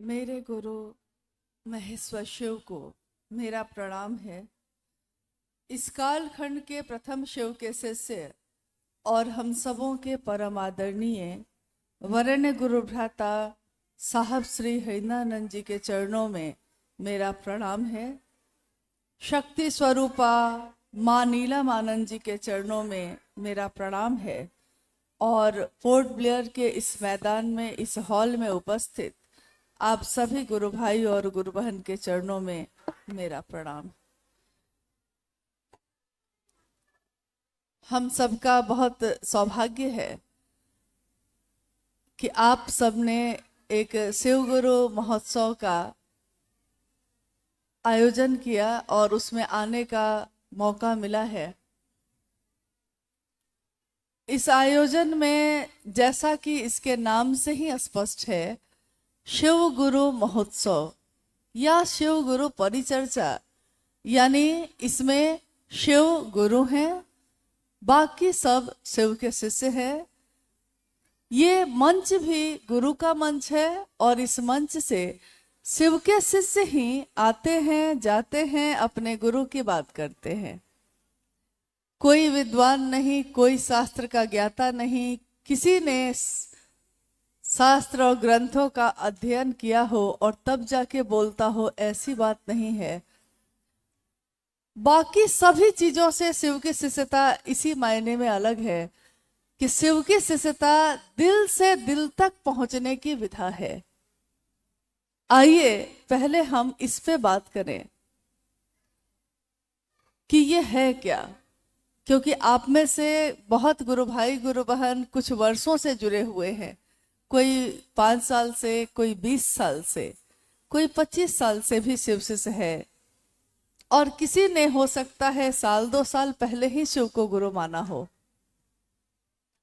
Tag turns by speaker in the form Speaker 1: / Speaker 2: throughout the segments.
Speaker 1: मेरे गुरु महेश्वर शिव को मेरा प्रणाम है। इस कालखंड के प्रथम शिव के शिष्य और हम सबों के परम आदरणीय वरेण्य गुरु भ्राता साहब श्री हरिनानंद जी के चरणों में मेरा प्रणाम है। शक्ति स्वरूपा माँ नीलम आनंद जी के चरणों में मेरा प्रणाम है। और पोर्ट ब्लेयर के इस मैदान में, इस हॉल में उपस्थित आप सभी गुरु भाई और गुरु बहन के चरणों में मेरा प्रणाम। हम सबका बहुत सौभाग्य है कि आप सबने एक शिव गुरु महोत्सव का आयोजन किया और उसमें आने का मौका मिला है। इस आयोजन में, जैसा कि इसके नाम से ही स्पष्ट है, शिव गुरु महोत्सव या शिव गुरु परिचर्चा, यानी इसमें शिव गुरु हैं, बाकी सब शिव के शिष्य हैं। ये मंच भी गुरु का मंच है और इस मंच से शिव के शिष्य ही आते हैं, जाते हैं, अपने गुरु की बात करते हैं। कोई विद्वान नहीं, कोई शास्त्र का ज्ञाता नहीं, किसी ने शास्त्र और ग्रंथों का अध्ययन किया हो और तब जाके बोलता हो, ऐसी बात नहीं है। बाकी सभी चीजों से शिव की शिष्यता इसी मायने में अलग है कि शिव की शिष्यता दिल से दिल तक पहुंचने की विधा है। आइए पहले हम इस पे बात करें कि ये है क्या, क्योंकि आप में से बहुत गुरु भाई गुरु बहन कुछ वर्षों से जुड़े हुए हैं। कोई 5 साल से, कोई 20 साल से, कोई 25 साल से भी शिव शिष्य है, और किसी ने हो सकता है 1-2 साल पहले ही शिव को गुरु माना हो।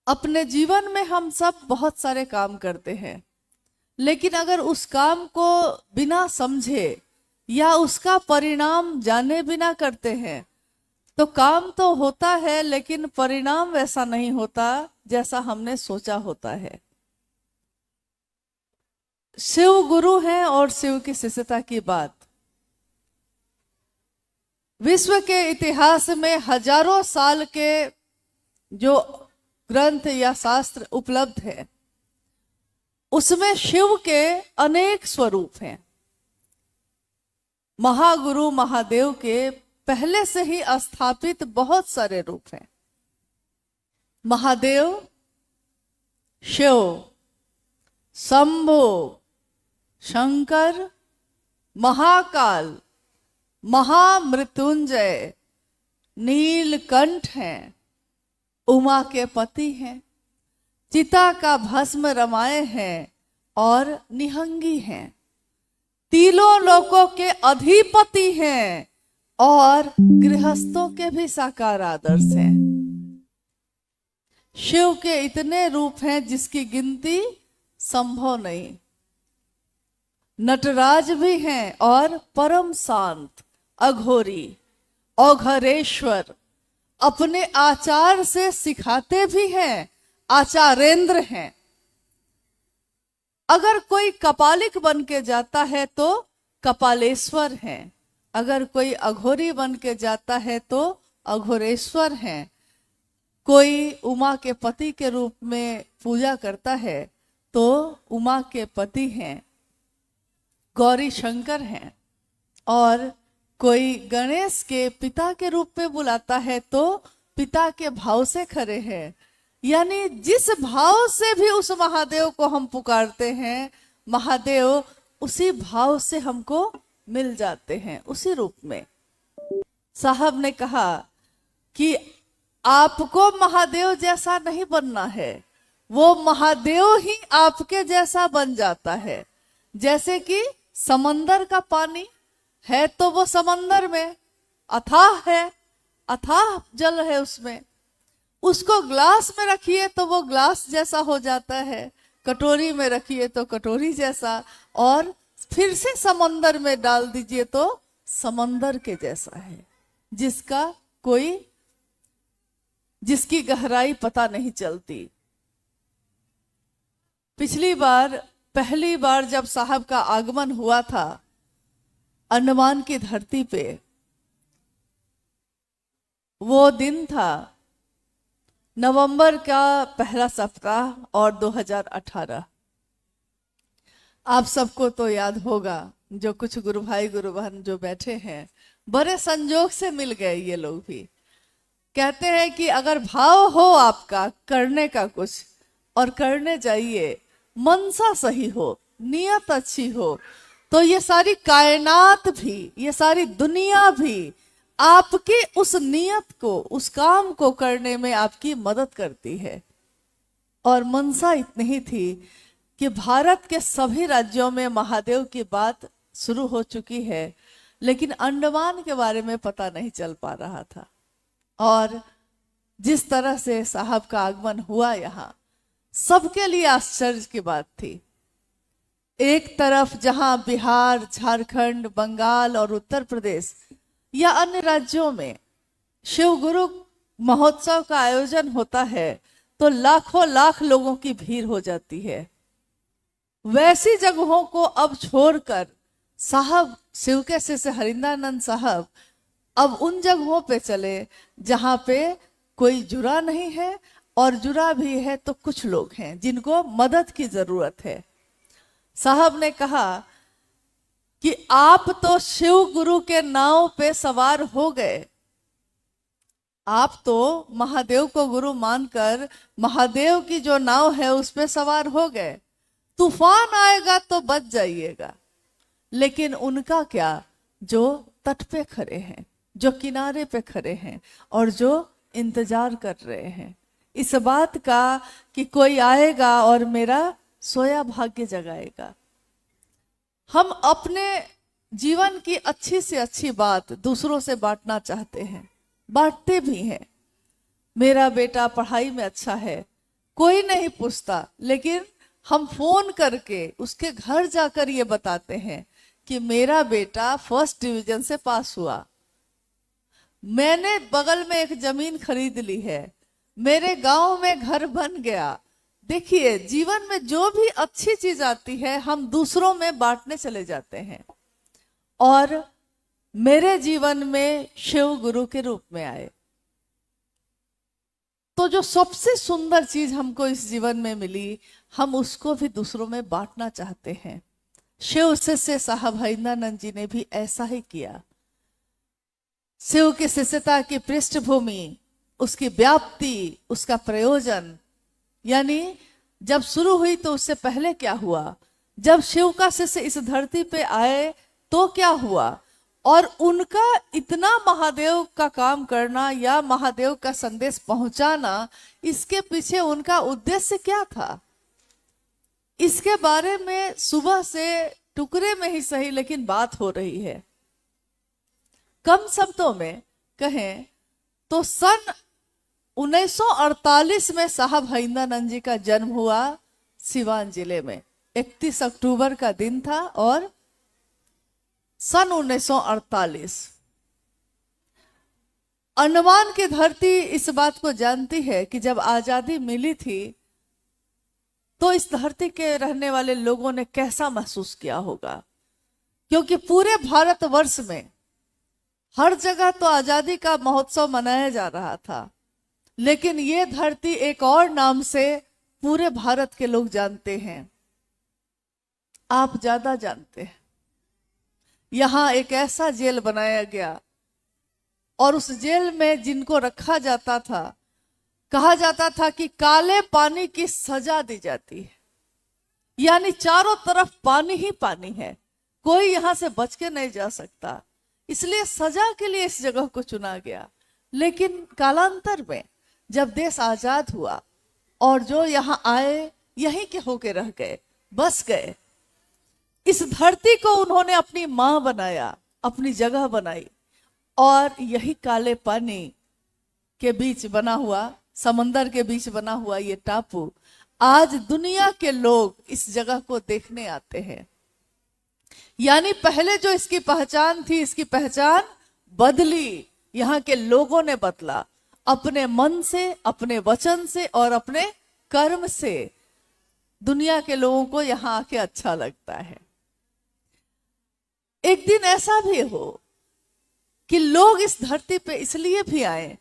Speaker 1: अपने जीवन में हम सब बहुत सारे काम करते हैं, लेकिन अगर उस काम को बिना समझे या उसका परिणाम जाने बिना करते हैं तो काम तो होता है, लेकिन परिणाम वैसा नहीं होता जैसा हमने सोचा होता है। शिव गुरु हैं और शिव की शिष्यता की बात विश्व के इतिहास में हजारों साल के जो ग्रंथ या शास्त्र उपलब्ध है, उसमें शिव के अनेक स्वरूप हैं। महागुरु महादेव के पहले से ही स्थापित बहुत सारे रूप हैं। महादेव, शिव, शंभु, शंकर, महाकाल, महामृत्युंजय, नीलकंठ हैं, उमा के पति हैं, चिता का भस्म रमाए हैं और निहंगी हैं, तीनों लोकों के अधिपति हैं और गृहस्थों के भी साकार आदर्श हैं। शिव के इतने रूप हैं जिसकी गिनती संभव नहीं। नटराज भी हैं और परम शांत, अघोरी, औघरेश्वर, अपने आचार से सिखाते भी हैं, आचार्येंद्र हैं। अगर कोई कपालिक बन के जाता है तो कपालेश्वर हैं, अगर कोई अघोरी बन के जाता है तो अघोरेश्वर हैं। कोई उमा के पति के रूप में पूजा करता है तो उमा के पति हैं, गौरी शंकर हैं, और कोई गणेश के पिता के रूप में बुलाता है तो पिता के भाव से खड़े हैं। यानी जिस भाव से भी उस महादेव को हम पुकारते हैं, महादेव उसी भाव से हमको मिल जाते हैं, उसी रूप में। साहब ने कहा कि आपको महादेव जैसा नहीं बनना है, वो महादेव ही आपके जैसा बन जाता है। जैसे कि समंदर का पानी है तो वो समंदर में अथाह है, अथाह जल है उसमें, उसको ग्लास में रखिए तो वो ग्लास जैसा हो जाता है, कटोरी में रखिए तो कटोरी जैसा, और फिर से समंदर में डाल दीजिए तो समंदर के जैसा है, जिसकी गहराई पता नहीं चलती। पिछली बार पहली बार जब साहब का आगमन हुआ था अंडमान की धरती पे, वो दिन था नवंबर का पहला सप्ताह और 2018। आप सबको तो याद होगा, जो कुछ गुरु भाई गुरु बहन जो बैठे हैं, बड़े संजोग से मिल गए ये लोग भी। कहते हैं कि अगर भाव हो आपका करने का कुछ और करने जाइए, मनसा सही हो, नियत अच्छी हो, तो ये सारी कायनात भी, ये सारी दुनिया भी आपकी उस नियत को, उस काम को करने में आपकी मदद करती है। और मनसा इतनी ही थी कि भारत के सभी राज्यों में महादेव की बात शुरू हो चुकी है, लेकिन अंडमान के बारे में पता नहीं चल पा रहा था। और जिस तरह से साहब का आगमन हुआ यहाँ, सबके लिए आश्चर्य की बात थी। एक तरफ जहां बिहार, झारखंड, बंगाल और उत्तर प्रदेश या अन्य राज्यों में शिव गुरु महोत्सव का आयोजन होता है तो लाखों लाख लोगों की भीड़ हो जाती है। वैसी जगहों को अब छोड़कर साहब, शिव के शिष्य हरिंद्रानंद साहब अब उन जगहों पे चले जहां पे कोई जुड़ा नहीं है, और जुड़ा भी है तो कुछ लोग हैं जिनको मदद की जरूरत है। साहब ने कहा कि आप तो शिव गुरु के नाव पे सवार हो गए, आप तो महादेव को गुरु मानकर महादेव की जो नाव है उस पे सवार हो गए। तूफान आएगा तो बच जाइएगा, लेकिन उनका क्या जो तट पे खड़े हैं, जो किनारे पे खड़े हैं और जो इंतजार कर रहे हैं इस बात का कि कोई आएगा और मेरा सोया भाग्य जगाएगा। हम अपने जीवन की अच्छी से अच्छी बात दूसरों से बांटना चाहते हैं, बांटते भी हैं। मेरा बेटा पढ़ाई में अच्छा है, कोई नहीं पूछता, लेकिन हम फोन करके उसके घर जाकर ये बताते हैं कि मेरा बेटा फर्स्ट डिवीजन से पास हुआ, मैंने बगल में एक जमीन खरीद ली है, मेरे गांव में घर बन गया। देखिए, जीवन में जो भी अच्छी चीज आती है हम दूसरों में बांटने चले जाते हैं। और मेरे जीवन में शिव गुरु के रूप में आए, तो जो सबसे सुंदर चीज हमको इस जीवन में मिली, हम उसको भी दूसरों में बांटना चाहते हैं। शिव शिष्य साहब हरिंद्रानंद जी ने भी ऐसा ही किया। शिव की शिष्यता की पृष्ठभूमि, उसकी व्याप्ति, उसका प्रयोजन, यानी जब शुरू हुई तो उससे पहले क्या हुआ, जब शिव का शिष्य इस धरती पे आए तो क्या हुआ, और उनका इतना महादेव का काम करना या महादेव का संदेश पहुंचाना, इसके पीछे उनका उद्देश्य क्या था, इसके बारे में सुबह से टुकड़े में ही सही लेकिन बात हो रही है। कम शब्दों में कहें तो सन 1948 में साहब हरिंद्रानंद जी का जन्म हुआ सिवान जिले में। 31 अक्टूबर का दिन था और सन 1948। अंडमान की धरती इस बात को जानती है कि जब आजादी मिली थी तो इस धरती के रहने वाले लोगों ने कैसा महसूस किया होगा, क्योंकि पूरे भारतवर्ष में हर जगह तो आजादी का महोत्सव मनाया जा रहा था, लेकिन ये धरती एक और नाम से पूरे भारत के लोग जानते हैं। आप ज्यादा जानते हैं, यहां एक ऐसा जेल बनाया गया और उस जेल में जिनको रखा जाता था, कहा जाता था कि काले पानी की सजा दी जाती है, यानी चारों तरफ पानी ही पानी है, कोई यहां से बच के नहीं जा सकता, इसलिए सजा के लिए इस जगह को चुना गया। लेकिन कालांतर में जब देश आजाद हुआ और जो यहाँ आए यहीं के होके रह गए, बस गए, इस धरती को उन्होंने अपनी मां बनाया, अपनी जगह बनाई, और यही काले पानी के बीच बना हुआ, समंदर के बीच बना हुआ ये टापू, आज दुनिया के लोग इस जगह को देखने आते हैं। यानी पहले जो इसकी पहचान थी, इसकी पहचान बदली, यहाँ के लोगों ने बदला, अपने मन से, अपने वचन से और अपने कर्म से। दुनिया के लोगों को यहाँ आके अच्छा लगता है। एक दिन ऐसा भी हो कि लोग इस धरती पे इसलिए भी आए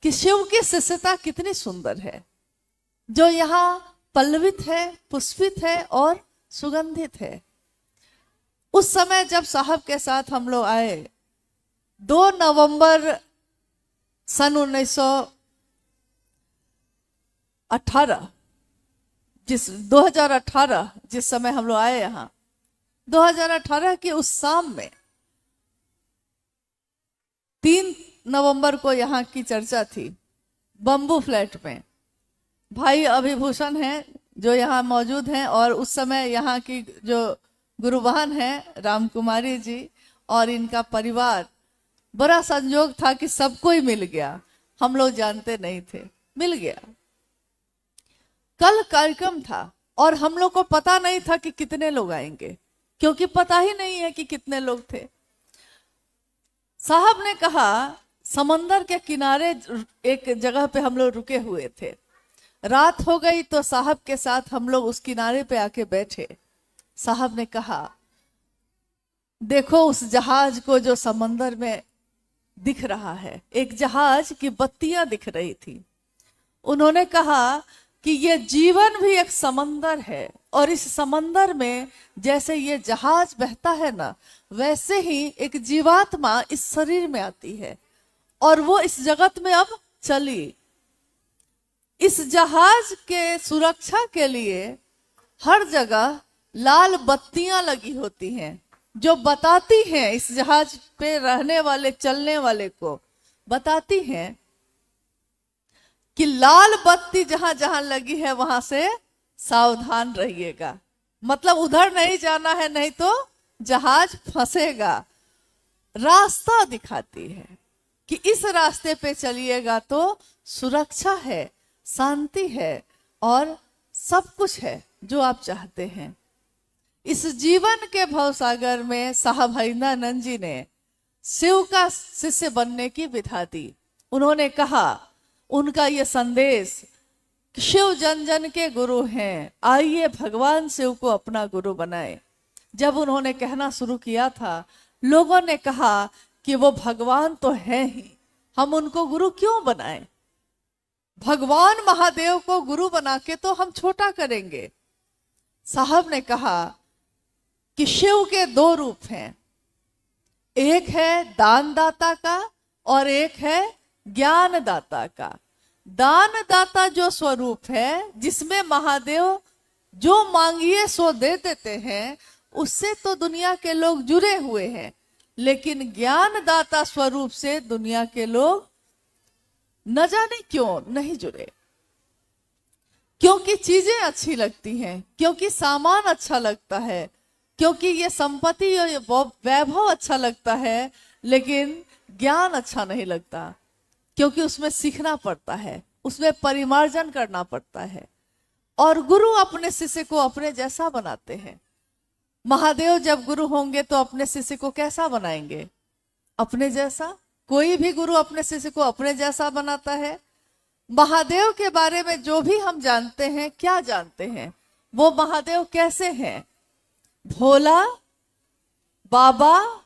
Speaker 1: कि शिव की शिष्यता कितनी सुंदर है, जो यहाँ पल्लवित है, पुष्पित है और सुगंधित है। उस समय जब साहब के साथ हम लोग आए, 2 नवंबर सन 1918, 2018 जिस समय हम लोग आए यहाँ, 2018 के उस शाम में 3 नवंबर को यहाँ की चर्चा थी बम्बू फ्लैट में। भाई अभिभूषण हैं जो यहाँ मौजूद हैं, और उस समय यहाँ की जो गुरुबहन है रामकुमारी जी और इनका परिवार, बड़ा संयोग था कि सबको ही मिल गया, हम लोग जानते नहीं थे, मिल गया। कल कार्यक्रम था और हम लोग को पता नहीं था कि कितने लोग आएंगे, क्योंकि पता ही नहीं है कि कितने लोग थे। साहब ने कहा, समंदर के किनारे एक जगह पे हम लोग रुके हुए थे, रात हो गई तो साहब के साथ हम लोग उस किनारे पे आके बैठे। साहब ने कहा, देखो उस जहाज को जो समंदर में दिख रहा है, एक जहाज की बत्तियां दिख रही थी। उन्होंने कहा कि ये जीवन भी एक समंदर है, और इस समंदर में जैसे ये जहाज बहता है ना, वैसे ही एक जीवात्मा इस शरीर में आती है और वो इस जगत में अब चली। इस जहाज के सुरक्षा के लिए हर जगह लाल बत्तियां लगी होती हैं, जो बताती हैं, इस जहाज पे रहने वाले, चलने वाले को बताती हैं कि लाल बत्ती जहां जहां लगी है वहां से सावधान रहिएगा, मतलब उधर नहीं जाना है, नहीं तो जहाज फंसेगा। रास्ता दिखाती है कि इस रास्ते पे चलिएगा तो सुरक्षा है, शांति है और सब कुछ है जो आप चाहते हैं। इस जीवन के भवसागर में साहब हरिंद्रानंद जी ने शिव का शिष्य बनने की विधा दी। उन्होंने कहा, उनका ये संदेश, शिव जन जन के गुरु हैं, आइए भगवान शिव को अपना गुरु बनाए। जब उन्होंने कहना शुरू किया था, लोगों ने कहा कि वो भगवान तो है ही, हम उनको गुरु क्यों बनाएं? भगवान महादेव को गुरु बना के तो हम छोटा करेंगे। साहब ने कहा कि शिव के 2 रूप हैं, एक है दानदाता का और एक है ज्ञानदाता का। दानदाता जो स्वरूप है, जिसमें महादेव जो मांगिए सो दे देते हैं, उससे तो दुनिया के लोग जुड़े हुए हैं, लेकिन ज्ञानदाता स्वरूप से दुनिया के लोग न जाने क्यों नहीं जुड़े। क्योंकि चीजें अच्छी लगती हैं, क्योंकि सामान अच्छा लगता है, क्योंकि ये संपत्ति और वैभव अच्छा लगता है, लेकिन ज्ञान अच्छा नहीं लगता, क्योंकि उसमें सीखना पड़ता है, उसमें परिमार्जन करना पड़ता है। और गुरु अपने शिष्य को अपने जैसा बनाते हैं। महादेव जब गुरु होंगे तो अपने शिष्य को कैसा बनाएंगे? अपने जैसा। कोई भी गुरु अपने शिष्य को अपने जैसा बनाता है। महादेव के बारे में जो भी हम जानते हैं, क्या जानते हैं? वो महादेव कैसे हैं? भोला बाबा,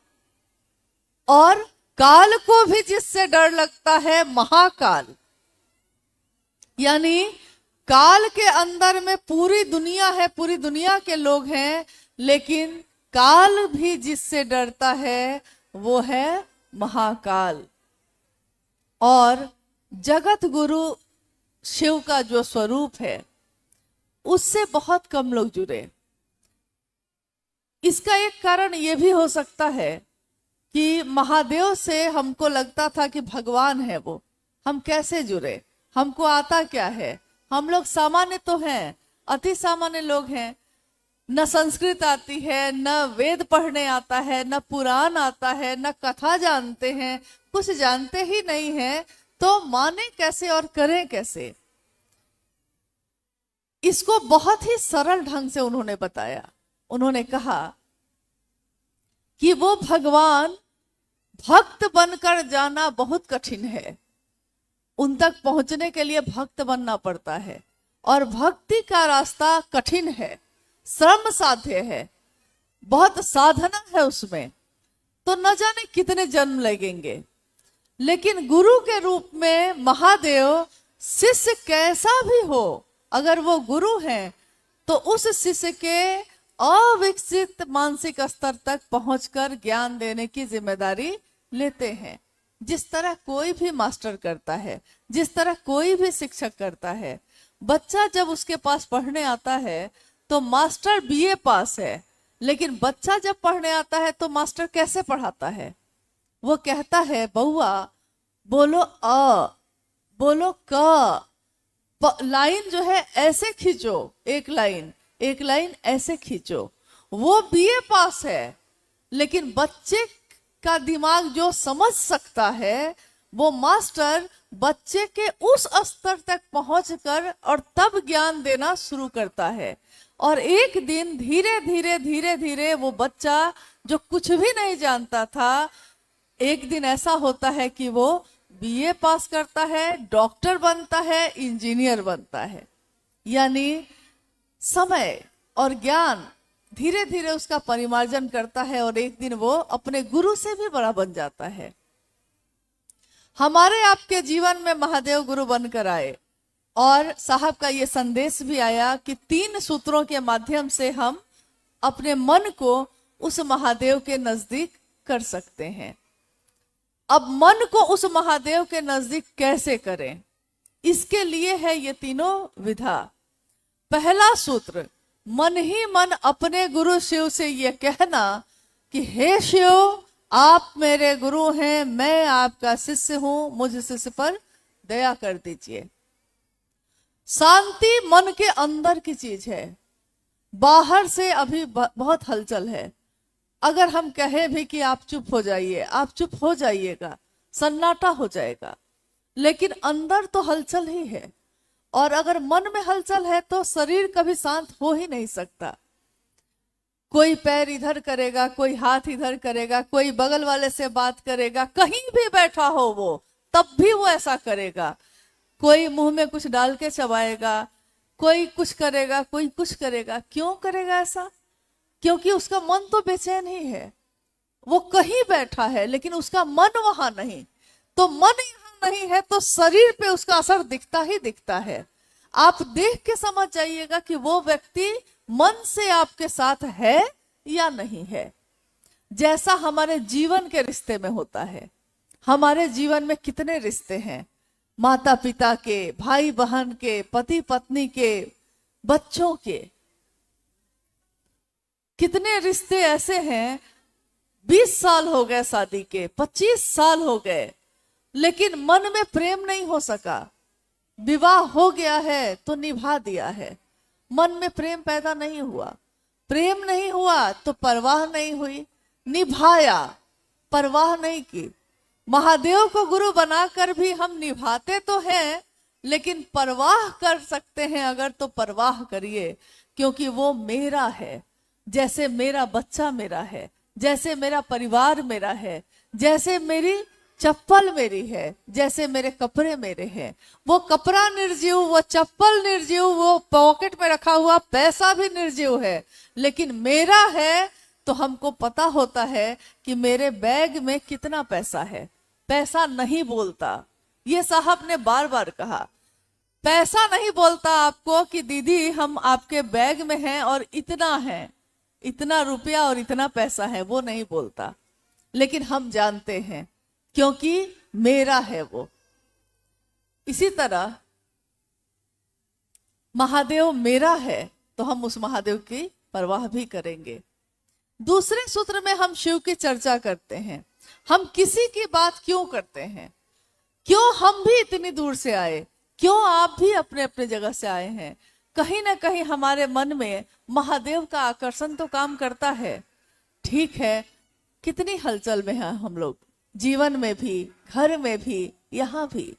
Speaker 1: और काल को भी जिससे डर लगता है, महाकाल। यानी काल के अंदर में पूरी दुनिया है, पूरी दुनिया के लोग हैं, लेकिन काल भी जिससे डरता है वो है महाकाल। और जगत गुरु शिव का जो स्वरूप है, उससे बहुत कम लोग जुड़े। इसका एक कारण यह भी हो सकता है कि महादेव से हमको लगता था कि भगवान है वो, हम कैसे जुड़े, हमको आता क्या है? हम लोग सामान्य तो हैं, अति सामान्य लोग हैं, न संस्कृत आती है, न वेद पढ़ने आता है, न पुराण आता है, न कथा जानते हैं, कुछ जानते ही नहीं है, तो माने कैसे और करें कैसे? इसको बहुत ही सरल ढंग से उन्होंने बताया। उन्होंने कहा कि वो भगवान भक्त बनकर जाना बहुत कठिन है, उन तक पहुंचने के लिए भक्त बनना पड़ता है। और भक्ति का रास्ता कठिन है, श्रम साध्य है, बहुत साधना है उसमें, तो न जाने कितने जन्म लगेंगे। लेकिन गुरु के रूप में महादेव शिष्य कैसा भी हो, अगर वो गुरु हैं तो उस शिष्य के अविकसित मानसिक स्तर तक पहुंचकर ज्ञान देने की जिम्मेदारी लेते हैं। जिस तरह कोई भी मास्टर करता है, जिस तरह कोई भी शिक्षक करता है। बच्चा जब उसके पास पढ़ने आता है तो मास्टर बीए पास है, लेकिन बच्चा जब पढ़ने आता है तो मास्टर कैसे पढ़ाता है? वो कहता है बउआ बोलो अ, बोलो क, लाइन जो है ऐसे खींचो, एक लाइन ऐसे खींचो। वो बीए पास है, लेकिन बच्चे का दिमाग जो समझ सकता है, वो मास्टर बच्चे के उस स्तर तक पहुंचकर और तब ज्ञान देना शुरू करता है। और एक दिन धीरे धीरे वो बच्चा जो कुछ भी नहीं जानता था, एक दिन ऐसा होता है कि वो बीए पास करता है, डॉक्टर बनता है, इंजीनियर बनता है। यानी समय और ज्ञान धीरे धीरे उसका परिमार्जन करता है और एक दिन वो अपने गुरु से भी बड़ा बन जाता है। हमारे आपके जीवन में महादेव गुरु बनकर आए और साहब का ये संदेश भी आया कि 3 सूत्रों के माध्यम से हम अपने मन को उस महादेव के नजदीक कर सकते हैं। अब मन को उस महादेव के नजदीक कैसे करें, इसके लिए है ये तीनों विधा। पहला सूत्र, मन ही मन अपने गुरु शिव से ये कहना कि हे शिव आप मेरे गुरु हैं, मैं आपका शिष्य हूं, मुझ शिष्य पर दया कर दीजिए। शांति मन के अंदर की चीज है, बाहर से अभी बहुत हलचल है। अगर हम कहें भी कि आप चुप हो जाइए, आप चुप हो जाइएगा, सन्नाटा हो जाएगा, लेकिन अंदर तो हलचल ही है। और अगर मन में हलचल है तो शरीर कभी शांत हो ही नहीं सकता। कोई पैर इधर करेगा, कोई हाथ इधर करेगा, कोई बगल वाले से बात करेगा, कहीं भी बैठा हो वो तब भी वो ऐसा करेगा। कोई मुंह में कुछ डाल के चबाएगा, कोई कुछ करेगा, कोई कुछ करेगा। क्यों करेगा ऐसा? क्योंकि उसका मन तो बेचैन ही है। वो कहीं बैठा है लेकिन उसका मन वहां नहीं। तो मन यहाँ नहीं है तो शरीर पे उसका असर दिखता ही दिखता है। आप देख के समझ जाइएगा कि वो व्यक्ति मन से आपके साथ है या नहीं है। जैसा हमारे जीवन के रिश्ते में होता है। हमारे जीवन में कितने रिश्ते हैं, माता पिता के, भाई बहन के, पति पत्नी के, बच्चों के। कितने रिश्ते ऐसे हैं 20 साल हो गए शादी के, 25 साल हो गए, लेकिन मन में प्रेम नहीं हो सका। विवाह हो गया है तो निभा दिया है, मन में प्रेम पैदा नहीं हुआ। प्रेम नहीं हुआ तो परवाह नहीं हुई, निभाया, परवाह नहीं की। महादेव को गुरु बनाकर भी हम निभाते तो हैं, लेकिन परवाह कर सकते हैं अगर तो परवाह करिए, क्योंकि वो मेरा है। जैसे मेरा बच्चा मेरा है, जैसे मेरा परिवार मेरा है, जैसे मेरी चप्पल मेरी है, जैसे मेरे कपड़े मेरे हैं। वो कपड़ा निर्जीव, वो चप्पल निर्जीव, वो पॉकेट में रखा हुआ पैसा भी निर्जीव है, लेकिन मेरा है तो हमको पता होता है कि मेरे बैग में कितना पैसा है। पैसा नहीं बोलता, ये साहब ने बार बार कहा। पैसा नहीं बोलता आपको कि दीदी हम आपके बैग में हैं और इतना है, इतना रुपया और इतना पैसा है, वो नहीं बोलता। लेकिन हम जानते हैं क्योंकि मेरा है वो। इसी तरह महादेव मेरा है तो हम उस महादेव की परवाह भी करेंगे। दूसरे सूत्र में हम शिव की चर्चा करते हैं। हम किसी की बात क्यों करते हैं? क्यों हम भी इतनी दूर से आए? क्यों आप भी अपने अपने जगह से आए हैं? कहीं ना कहीं हमारे मन में महादेव का आकर्षण तो काम करता है। ठीक है, कितनी हलचल में है हम लोग, जीवन में भी, घर में भी, यहाँ भी।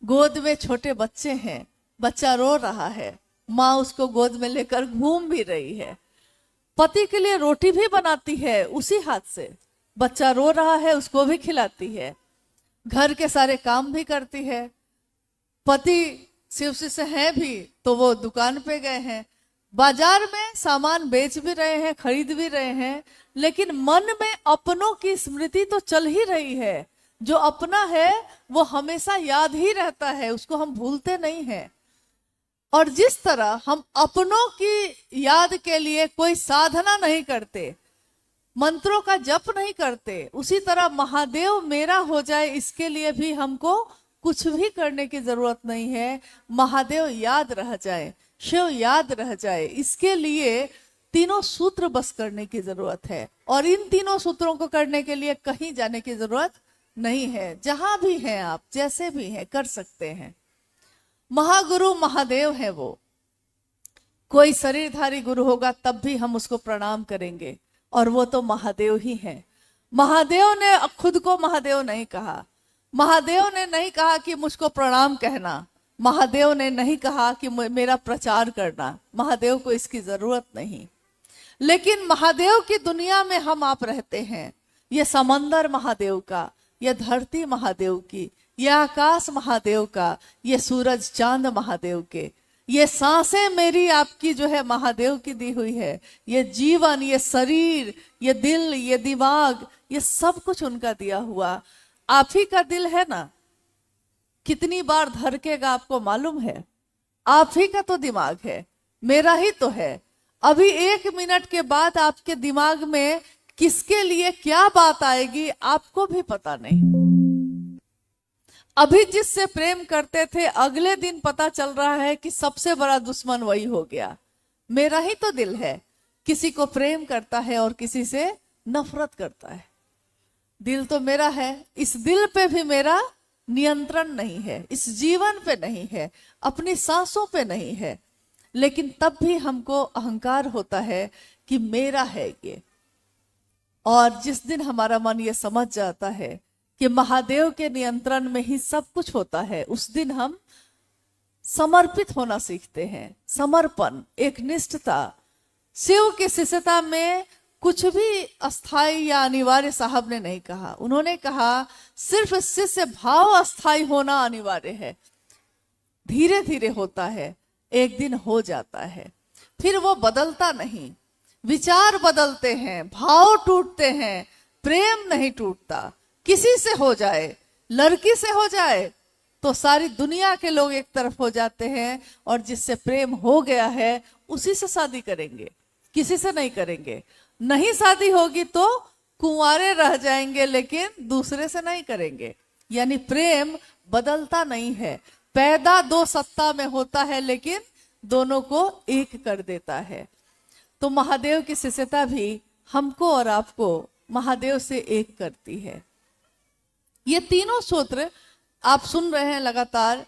Speaker 1: गोद में छोटे बच्चे हैं, बच्चा रो रहा है, माँ उसको गोद में लेकर घूम भी रही है। पति के लिए रोटी भी बनाती है उसी हाथ से, बच्चा रो रहा है उसको भी खिलाती है, घर के सारे काम भी करती है। पति शिव शिष्य हैं भी तो वो दुकान पे गए हैं, बाजार में सामान बेच भी रहे हैं, खरीद भी रहे हैं, लेकिन मन में अपनों की स्मृति तो चल ही रही है। जो अपना है वो हमेशा याद ही रहता है, उसको हम भूलते नहीं हैं। और जिस तरह हम अपनों की याद के लिए कोई साधना नहीं करते, मंत्रों का जप नहीं करते, उसी तरह महादेव मेरा हो जाए इसके लिए भी हमको कुछ भी करने की जरूरत नहीं है। महादेव याद रह जाए, शिव याद रह जाए, इसके लिए तीनों सूत्र बस करने की जरूरत है। और इन तीनों सूत्रों को करने के लिए कहीं जाने की जरूरत नहीं है। जहां भी हैं आप, जैसे भी हैं, कर सकते हैं। महागुरु महादेव है वो। कोई शरीरधारी गुरु होगा तब भी हम उसको प्रणाम करेंगे, और वो तो महादेव ही है। महादेव ने खुद को महादेव नहीं कहा, महादेव ने नहीं कहा कि मुझको प्रणाम कहना, महादेव ने नहीं कहा कि मेरा प्रचार करना, महादेव को इसकी जरूरत नहीं। लेकिन महादेव की दुनिया में हम आप रहते हैं। ये समंदर महादेव का, ये धरती महादेव की, ये आकाश महादेव का, ये सूरज चांद महादेव के, ये सांसें मेरी आपकी जो है महादेव की दी हुई है, ये जीवन, ये शरीर, ये दिल, ये दिमाग, ये सब कुछ उनका दिया हुआ। आप ही का दिल है ना, कितनी बार धड़केगा आपको मालूम है? आप ही का तो दिमाग है, मेरा ही तो है। अभी 1 मिनट के बाद आपके दिमाग में किसके लिए क्या बात आएगी आपको भी पता नहीं। अभी जिससे प्रेम करते थे, अगले दिन पता चल रहा है कि सबसे बड़ा दुश्मन वही हो गया। मेरा ही तो दिल है, किसी को प्रेम करता है और किसी से नफरत करता है। दिल तो मेरा है, इस दिल पे भी मेरा नियंत्रण नहीं है, इस जीवन पे नहीं है, अपनी सांसों पे नहीं है। लेकिन तब भी हमको अहंकार होता है कि मेरा है ये। और जिस दिन हमारा मन ये समझ जाता है कि महादेव के नियंत्रण में ही सब कुछ होता है, उस दिन हम समर्पित होना सीखते हैं। समर्पण, एक निष्ठता। शिव की शिष्यता में कुछ भी अस्थाई या अनिवार्य साहब ने नहीं कहा। उन्होंने कहा सिर्फ शिष्य भाव अस्थाई होना अनिवार्य है, धीरे धीरे होता है, एक दिन हो जाता है, फिर वो बदलता नहीं। विचार बदलते हैं, भाव टूटते हैं, प्रेम नहीं टूटता। किसी से हो जाए, लड़की से हो जाए तो सारी दुनिया के लोग एक तरफ हो जाते हैं, और जिससे प्रेम हो गया है उसी से शादी करेंगे, किसी से नहीं करेंगे। नहीं शादी होगी तो कुंवारे रह जाएंगे, लेकिन दूसरे से नहीं करेंगे। यानी प्रेम बदलता नहीं है। पैदा 2 सत्ता में होता है, लेकिन दोनों को एक कर देता है। तो महादेव की शिष्यता भी हमको और आपको महादेव से एक करती है। ये तीनों सूत्र आप सुन रहे हैं लगातार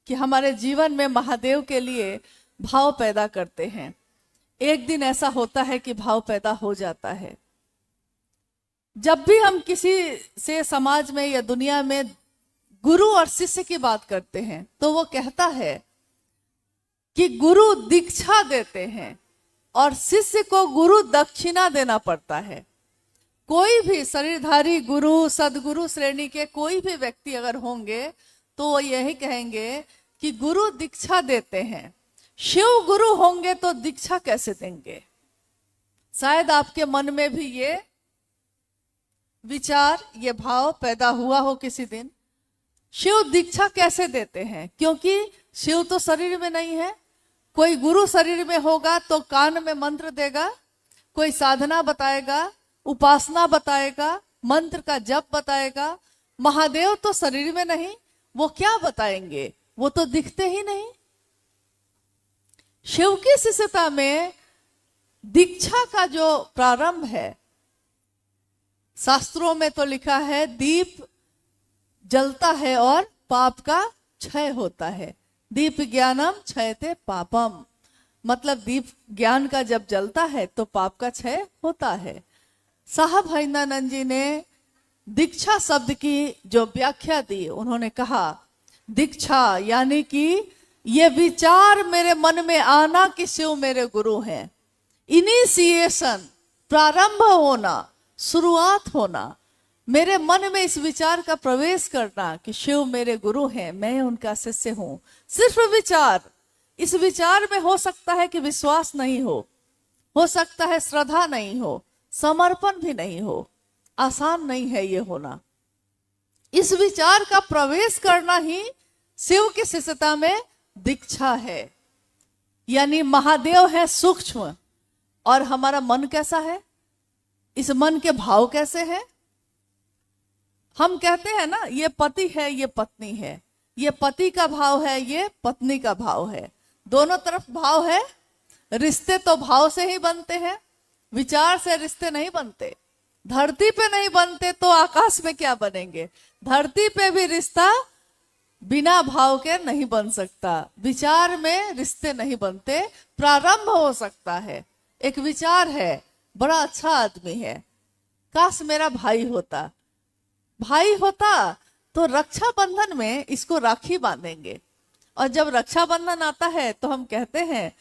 Speaker 1: कि हमारे जीवन में महादेव के लिए भाव पैदा करते हैं। एक दिन ऐसा होता है कि भाव पैदा हो जाता है। जब भी हम किसी से समाज में या दुनिया में गुरु और शिष्य की बात करते हैं तो वो कहता है कि गुरु दीक्षा देते हैं और शिष्य को गुरु दक्षिणा देना पड़ता है। कोई भी शरीरधारी गुरु, सदगुरु श्रेणी के कोई भी व्यक्ति अगर होंगे तो वो यही कहेंगे कि गुरु दीक्षा देते हैं। शिव गुरु होंगे तो दीक्षा कैसे देंगे? शायद आपके मन में भी ये विचार, ये भाव पैदा हुआ हो किसी दिन। शिव दीक्षा कैसे देते हैं? क्योंकि शिव तो शरीर में नहीं है। कोई गुरु शरीर में होगा तो कान में मंत्र देगा, कोई साधना बताएगा, उपासना बताएगा, मंत्र का जप बताएगा। महादेव तो शरीर में नहीं, वो क्या बताएंगे? वो तो दिखते ही नहीं। शिव की शिष्यता में दीक्षा का जो प्रारंभ है, शास्त्रों में तो लिखा है दीप जलता है और पाप का क्षय होता है। दीप ज्ञानम क्षयते पापम, मतलब दीप ज्ञान का जब जलता है तो पाप का क्षय होता है। साहब हरिंदानंद जी ने दीक्षा शब्द की जो व्याख्या दी, उन्होंने कहा दीक्षा यानी कि ये विचार मेरे मन में आना कि शिव मेरे गुरु हैं। इनिशिएशन, प्रारंभ होना, शुरुआत होना। मेरे मन में इस विचार का प्रवेश करना कि शिव मेरे गुरु हैं, मैं उनका शिष्य हूं, सिर्फ विचार, इस विचार में हो सकता है कि विश्वास नहीं हो सकता है श्रद्धा नहीं हो, समर्पण भी नहीं हो, आसान नहीं है ये होना। इस विचार का प्रवेश करना ही शिव की शिष्यता में दीक्षा है। यानी महादेव है सूक्ष्म और हमारा मन कैसा है, इस मन के भाव कैसे हैं। हम कहते हैं ना, ये पति है ये पत्नी है, ये पति का भाव है ये पत्नी का भाव है, दोनों तरफ भाव है। रिश्ते तो भाव से ही बनते हैं, विचार से रिश्ते नहीं बनते। धरती पे नहीं बनते तो आकाश में क्या बनेंगे। धरती पे भी रिश्ता बिना भाव के नहीं बन सकता, विचार में रिश्ते नहीं बनते। प्रारंभ हो सकता है, एक विचार है, बड़ा अच्छा आदमी है, काश मेरा भाई होता, भाई होता तो रक्षाबंधन में इसको राखी बांधेंगे। और जब रक्षाबंधन आता है तो हम कहते हैं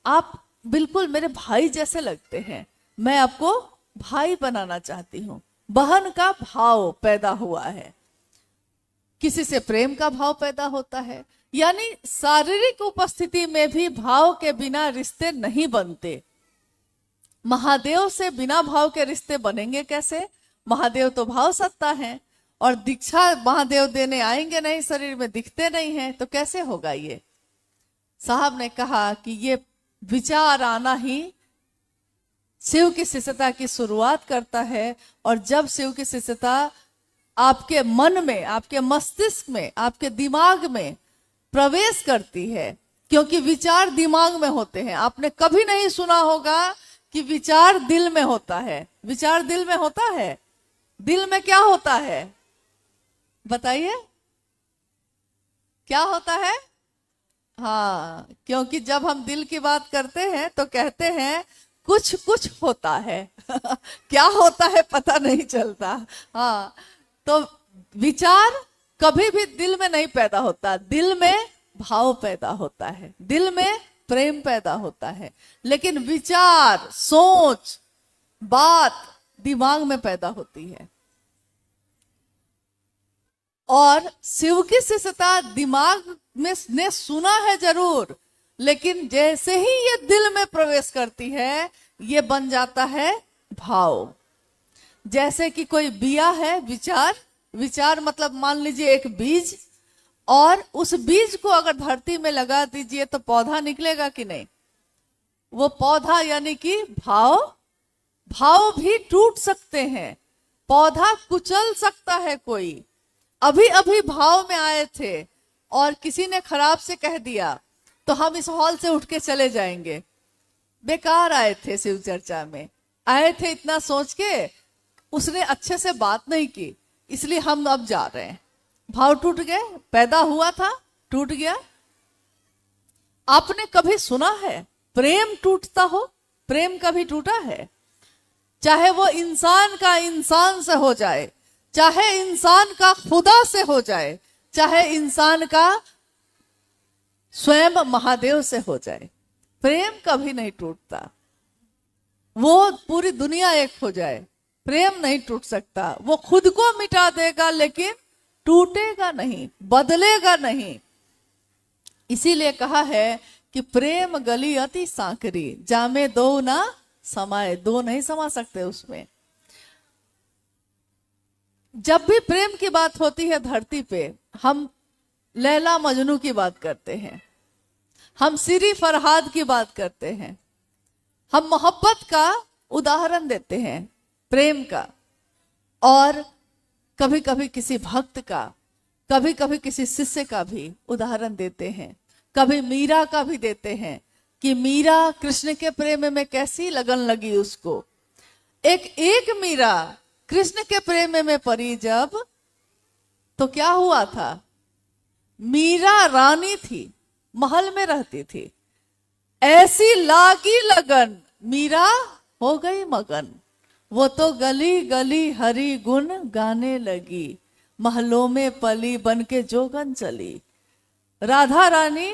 Speaker 1: आप बिल्कुल मेरे भाई जैसे लगते हैं, मैं आपको भाई बनाना चाहती हूं। बहन का भाव पैदा हुआ है, किसी से प्रेम का भाव पैदा होता है। यानी शारीरिक उपस्थिति में भी भाव के बिना रिश्ते नहीं बनते। महादेव से बिना भाव के रिश्ते बनेंगे कैसे। महादेव तो भाव सत्ता है और दीक्षा महादेव देने आएंगे नहीं, शरीर में दिखते नहीं है, तो कैसे होगा ये। साहब ने कहा कि ये विचार आना ही शिव की शिष्यता की शुरुआत करता है। और जब शिव की शिष्यता आपके मन में, आपके मस्तिष्क में, आपके दिमाग में प्रवेश करती है, क्योंकि विचार दिमाग में होते हैं। आपने कभी नहीं सुना होगा कि विचार दिल में होता है। विचार दिल में होता है। दिल में क्या होता है बताइए, क्या होता है। हाँ, क्योंकि जब हम दिल की बात करते हैं तो कहते हैं कुछ कुछ होता है क्या होता है पता नहीं चलता। हाँ, तो विचार कभी भी दिल में नहीं पैदा होता, दिल में भाव पैदा होता है, दिल में प्रेम पैदा होता है। लेकिन विचार, सोच, बात दिमाग में पैदा होती है। और शिव की शिष्यता दिमाग में ने सुना है जरूर, लेकिन जैसे ही ये दिल में प्रवेश करती है ये बन जाता है भाव। जैसे कि कोई बिया है, विचार, विचार मतलब मान लीजिए एक बीज, और उस बीज को अगर धरती में लगा दीजिए तो पौधा निकलेगा कि नहीं। वो पौधा यानी कि भाव, भाव भी टूट सकते हैं, पौधा कुचल सकता है। कोई अभी अभी भाव में आए थे और किसी ने खराब से कह दिया तो हम इस हॉल से उठ के चले जाएंगे। बेकार आए थे, शिव चर्चा में आए थे इतना सोच के, उसने अच्छे से बात नहीं की, इसलिए हम अब जा रहे हैं। भाव टूट गए, पैदा हुआ था टूट गया। आपने कभी सुना है प्रेम टूटता हो? प्रेम कभी टूटा है? चाहे वो इंसान का इंसान से हो जाए, चाहे इंसान का खुदा से हो जाए, चाहे इंसान का स्वयं महादेव से हो जाए, प्रेम कभी नहीं टूटता। वो पूरी दुनिया एक हो जाए, प्रेम नहीं टूट सकता। वो खुद को मिटा देगा लेकिन टूटेगा नहीं, बदलेगा नहीं। इसीलिए कहा है कि प्रेम गली अति सांकरी, जामे दो ना समाये, दो नहीं समा सकते उसमें। जब भी प्रेम की बात होती है धरती पे, हम लैला मजनू की बात करते हैं, हम सिरी फरहाद की बात करते हैं, हम मोहब्बत का उदाहरण देते हैं, प्रेम का। और कभी कभी किसी भक्त का, कभी कभी किसी शिष्य का भी उदाहरण देते हैं। कभी मीरा का भी देते हैं कि मीरा कृष्ण के प्रेम में कैसी लगन लगी उसको। एक मीरा कृष्ण के प्रेम में पड़ी जब, तो क्या हुआ था। मीरा रानी थी, महल में रहती थी, ऐसी लागी लगन, मीरा हो गई मगन। वो तो गली गली हरि गुण गाने लगी, महलों में पली बन के जोगन चली। राधा रानी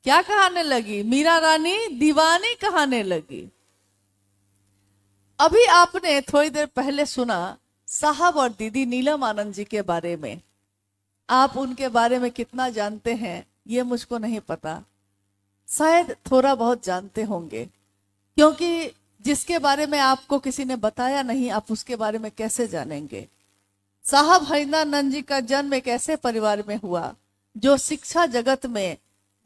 Speaker 1: क्या कहने लगी, मीरा रानी दीवानी कहने लगी। अभी आपने थोड़ी देर पहले सुना साहब और दीदी नीलम आनंद जी के बारे में, आप उनके बारे में कितना जानते हैं ये मुझको नहीं पता, शायद थोड़ा बहुत जानते होंगे, क्योंकि जिसके बारे में आपको किसी ने बताया नहीं, आप उसके बारे में कैसे जानेंगे। साहब हरिंद्रानंद जी का जन्म एक ऐसे परिवार में हुआ जो शिक्षा जगत में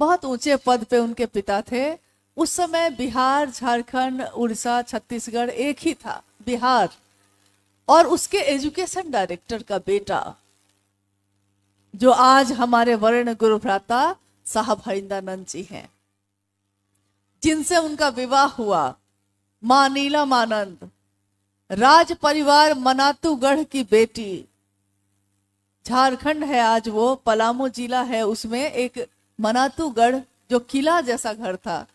Speaker 1: बहुत ऊंचे पद पे उनके पिता थे। उस समय बिहार, झारखंड, उड़ीसा, छत्तीसगढ़ एक ही था, बिहार, और उसके एजुकेशन डायरेक्टर का बेटा जो आज हमारे वर्ण गुरु भ्राता साहब हरिंद्रानंद जी हैं, जिनसे उनका विवाह हुआ मां नीलम आनंद, राज परिवार मनातूगढ़ की बेटी। झारखंड है आज वो, पलामू जिला है, उसमें एक मनातूगढ़ जो किला जैसा घर था,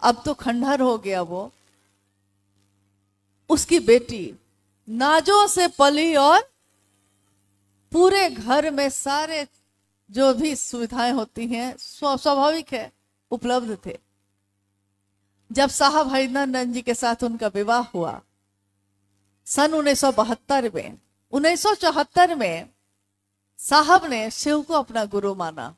Speaker 1: अब तो खंडहर हो गया वो, उसकी बेटी नाजों से पली और पूरे घर में सारे जो भी सुविधाएं होती हैं स्वाभाविक है उपलब्ध थे। जब साहब हरिंद्रानंद जी के साथ उनका विवाह हुआ सन 1972 में, 1974 में साहब ने शिव को अपना गुरु माना,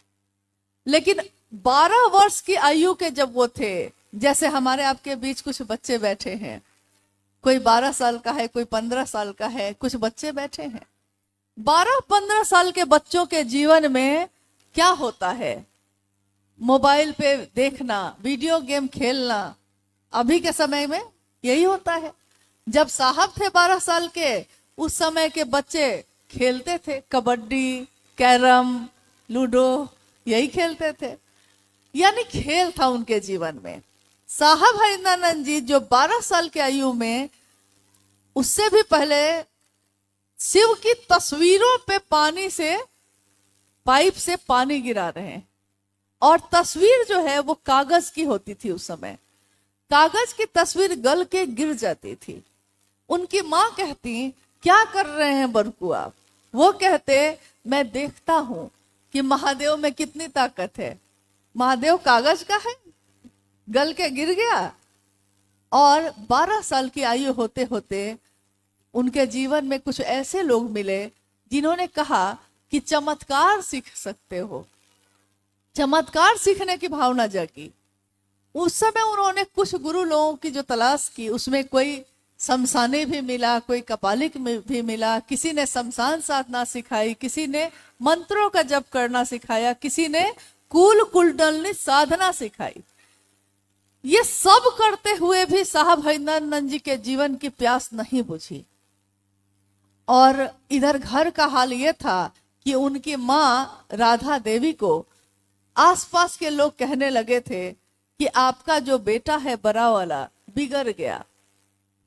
Speaker 1: लेकिन 12 वर्ष की आयु के जब वो थे, जैसे हमारे आपके बीच कुछ बच्चे बैठे हैं, कोई 12 साल का है, कोई 15 साल का है, कुछ बच्चे बैठे हैं। 12-15 साल के बच्चों के जीवन में क्या होता है? मोबाइल पे देखना, वीडियो गेम खेलना, अभी के समय में यही होता है। जब साहब थे 12 साल के, उस समय के बच्चे खेलते थे कबड्डी, कैरम, लूडो, यही खेलते थे, यानी खेल था उनके जीवन में। साहब हरिंद्रानंद जी जो 12 साल की आयु में, उससे भी पहले शिव की तस्वीरों पे पानी से, पाइप से पानी गिरा रहे हैं, और तस्वीर जो है वो कागज की होती थी उस समय, कागज की तस्वीर गल के गिर जाती थी। उनकी माँ कहती, क्या कर रहे हैं बरकू आप? वो कहते, मैं देखता हूं कि महादेव में कितनी ताकत है। महादेव कागज का है, गल के गिर गया। और 12 साल की आयु होते होते उनके जीवन में कुछ ऐसे लोग मिले जिन्होंने कहा कि चमत्कार सीख सकते हो, चमत्कार सीखने की भावना जागी। उस समय उन्होंने कुछ गुरु लोगों की जो तलाश की, उसमें कोई शमशानी भी मिला, कोई कपालिक भी मिला, किसी ने शमशान साधना सिखाई, किसी ने मंत्रों का जप करना सिखाया, किसी ने कुल कुंडलनी साधना सिखाई। ये सब करते हुए भी साहब हरिंद्रानंद जी के जीवन की प्यास नहीं बुझी। और इधर घर का हाल ये था कि उनकी माँ राधा देवी को आसपास के लोग कहने लगे थे कि आपका जो बेटा है बड़ा वाला बिगड़ गया,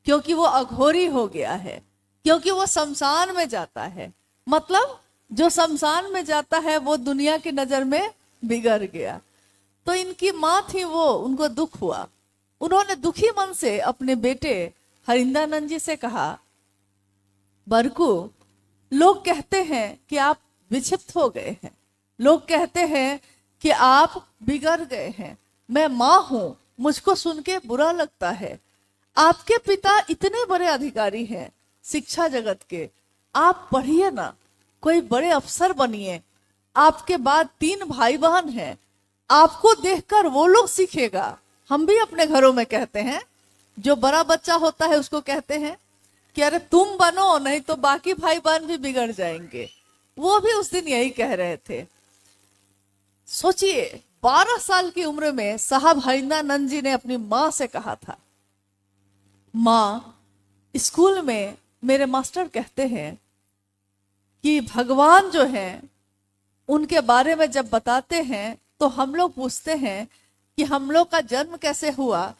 Speaker 1: क्योंकि वो अघोरी हो गया है, क्योंकि वो शमशान में जाता है। मतलब जो शमशान में जाता है वो दुनिया की नजर में बिगड़ गया। तो इनकी माँ थी वो, उनको दुख हुआ। उन्होंने दुखी मन से अपने बेटे हरिंद्रानंद जी से कहा, बरकू, लोग कहते हैं कि आप विक्षिप्त हो गए हैं, लोग कहते हैं कि आप बिगड़ गए हैं, मैं माँ हूं, मुझको सुन के बुरा लगता है। आपके पिता इतने बड़े अधिकारी हैं शिक्षा जगत के, आप पढ़िए ना, कोई बड़े अफसर बनिए। आपके बाद 3 भाई बहन हैं, आपको देखकर वो लोग सीखेगा। हम भी अपने घरों में कहते हैं, जो बड़ा बच्चा होता है उसको कहते हैं कि अरे तुम बनो, नहीं तो बाकी भाई बहन भी बिगड़ जाएंगे। वो भी उस दिन यही कह रहे थे। सोचिए, 12 साल की उम्र में साहब हरिंद्रानंद जी ने अपनी माँ से कहा था, माँ, स्कूल में मेरे मास्टर कहते हैं कि भगवान जो हैं उनके बारे में जब बताते हैं तो हम लोग पूछते हैं कि हम लोग का जन्म कैसे हुआ,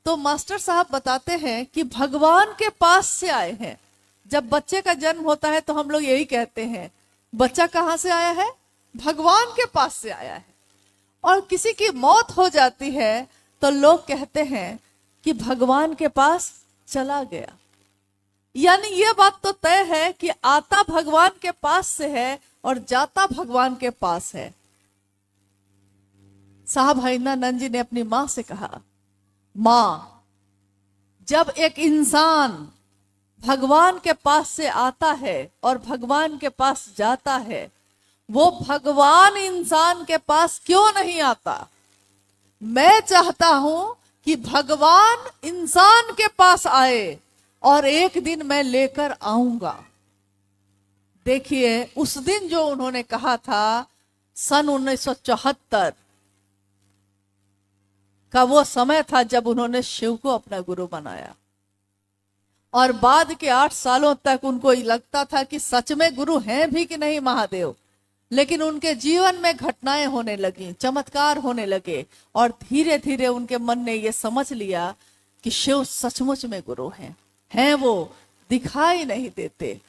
Speaker 1: तो मास्टर साहब बताते हैं कि भगवान के पास से आए हैं। जब बच्चे का जन्म होता है तो हम लोग यही कहते हैं, बच्चा कहाँ से आया है? भगवान के पास से आया है। और किसी की मौत हो जाती है तो लोग कहते हैं कि भगवान के पास चला गया। यानी ये बात तो तय है कि आता भगवान के पास से है और जाता भगवान के पास है। साहब हरिंद्रानंद जी ने अपनी माँ से कहा, माँ, जब एक इंसान भगवान के पास से आता है और भगवान के पास जाता है, वो भगवान इंसान के पास क्यों नहीं आता? मैं चाहता हूं कि भगवान इंसान के पास आए और एक दिन मैं लेकर आऊंगा। देखिए, उस दिन जो उन्होंने कहा था, सन 1974 का वो समय था जब उन्होंने शिव को अपना गुरु बनाया। और बाद के 8 सालों तक उनको लगता था कि सच में गुरु हैं भी कि नहीं महादेव। लेकिन उनके जीवन में घटनाएं होने लगी, चमत्कार होने लगे, और धीरे धीरे उनके मन ने यह समझ लिया कि शिव सचमुच में गुरु हैं वो दिखाई नहीं देते।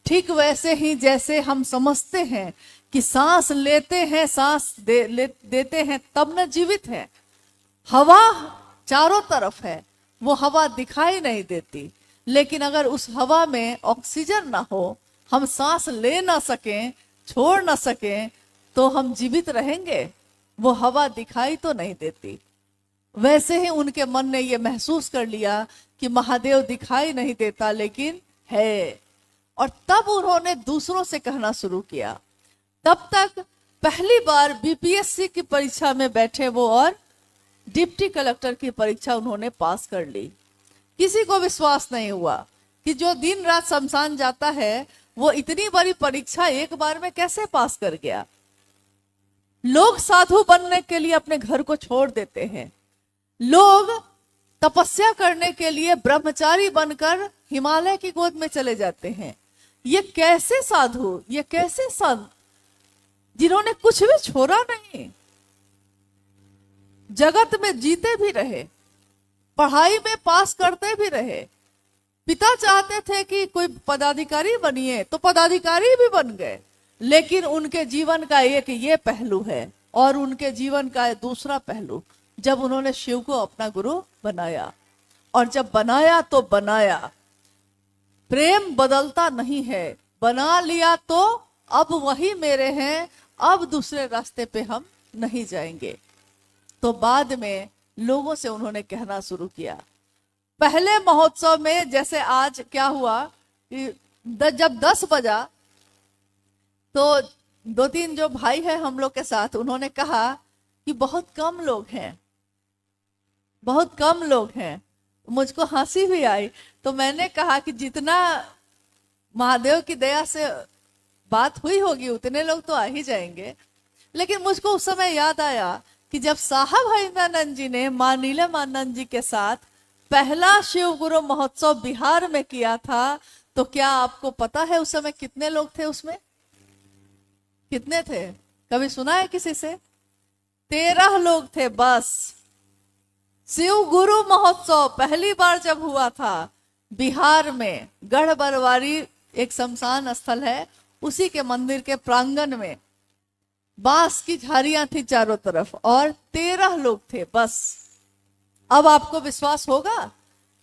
Speaker 1: ठीक वैसे ही जैसे हम समझते हैं कि सांस लेते हैं, सांस देते हैं तब न जीवित है। हवा चारों तरफ है, वो हवा दिखाई नहीं देती, लेकिन अगर उस हवा में ऑक्सीजन ना हो, हम सांस ले ना सकें, छोड़ ना सकें, तो हम जीवित रहेंगे? वो हवा दिखाई तो नहीं देती। वैसे ही उनके मन ने यह महसूस कर लिया कि महादेव दिखाई नहीं देता लेकिन है। और तब उन्होंने दूसरों से कहना शुरू किया। तब तक पहली बार बीपीएससी की परीक्षा में बैठे वो और डिप्टी कलेक्टर की परीक्षा उन्होंने पास कर ली। किसी को विश्वास नहीं हुआ कि जो दिन रात शमशान जाता है वो इतनी बड़ी परीक्षा एक बार में कैसे पास कर गया। लोग साधु बनने के लिए अपने घर को छोड़ देते हैं, लोग तपस्या करने के लिए ब्रह्मचारी बनकर हिमालय की गोद में चले जाते हैं। ये कैसे साधु, ये कैसे संत जिन्होंने कुछ भी छोड़ा नहीं, जगत में जीते भी रहे, पढ़ाई में पास करते भी रहे। पिता चाहते थे कि कोई पदाधिकारी बनिए तो पदाधिकारी भी बन गए। लेकिन उनके जीवन का एक ये पहलू है और उनके जीवन का दूसरा पहलू, जब उन्होंने शिव को अपना गुरु बनाया। और जब बनाया तो बनाया, प्रेम बदलता नहीं है। बना लिया तो अब वही मेरे हैं, अब दूसरे रास्ते पे हम नहीं जाएंगे। तो बाद में लोगों से उन्होंने कहना शुरू किया। पहले महोत्सव में जैसे आज क्या हुआ कि जब 10 बजा तो 2-3 जो भाई हैं हम लोग के साथ, उन्होंने कहा कि बहुत कम लोग हैं, बहुत कम लोग हैं। मुझको हंसी भी आई। तो मैंने कहा कि जितना महादेव की दया से बात हुई होगी उतने लोग तो आ ही जाएंगे। लेकिन मुझको उस समय याद आया कि जब साहब हरिंद्रानंद जी ने मां नीलमानंद जी के साथ पहला शिव गुरु महोत्सव बिहार में किया था, तो क्या आपको पता है उस समय कितने लोग थे उसमें? कितने थे? कभी सुना है किसी से? 13 लोग थे बस। शिव गुरु महोत्सव पहली बार जब हुआ था बिहार में, गढ़ बरवारी एक शमशान स्थल है, उसी के मंदिर के प्रांगण में बांस की झाड़ियां थी चारों तरफ और 13 लोग थे बस। अब आपको विश्वास होगा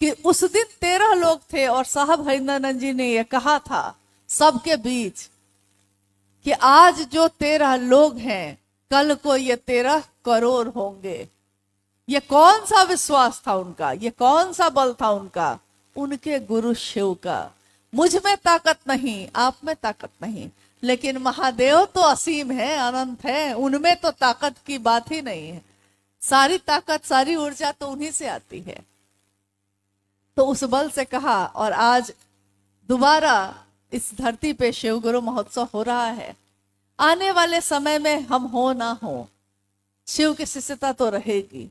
Speaker 1: कि उस दिन 13 लोग थे और साहब हरिंद्रानंद जी ने यह कहा था सबके बीच कि आज जो 13 लोग हैं, कल को ये 13 करोड़ होंगे। ये कौन सा विश्वास था उनका, ये कौन सा बल था उनका? उनके गुरु शिव का। मुझ में ताकत नहीं, आप में ताकत नहीं, लेकिन महादेव तो असीम है, अनंत है, उनमें तो ताकत की बात ही नहीं है। सारी ताकत, सारी ऊर्जा तो उन्हीं से आती है। तो उस बल से कहा, और आज दोबारा इस धरती पे शिव गुरु महोत्सव हो रहा है। आने वाले समय में हम हो ना हो, शिव की शिष्यता तो रहेगी।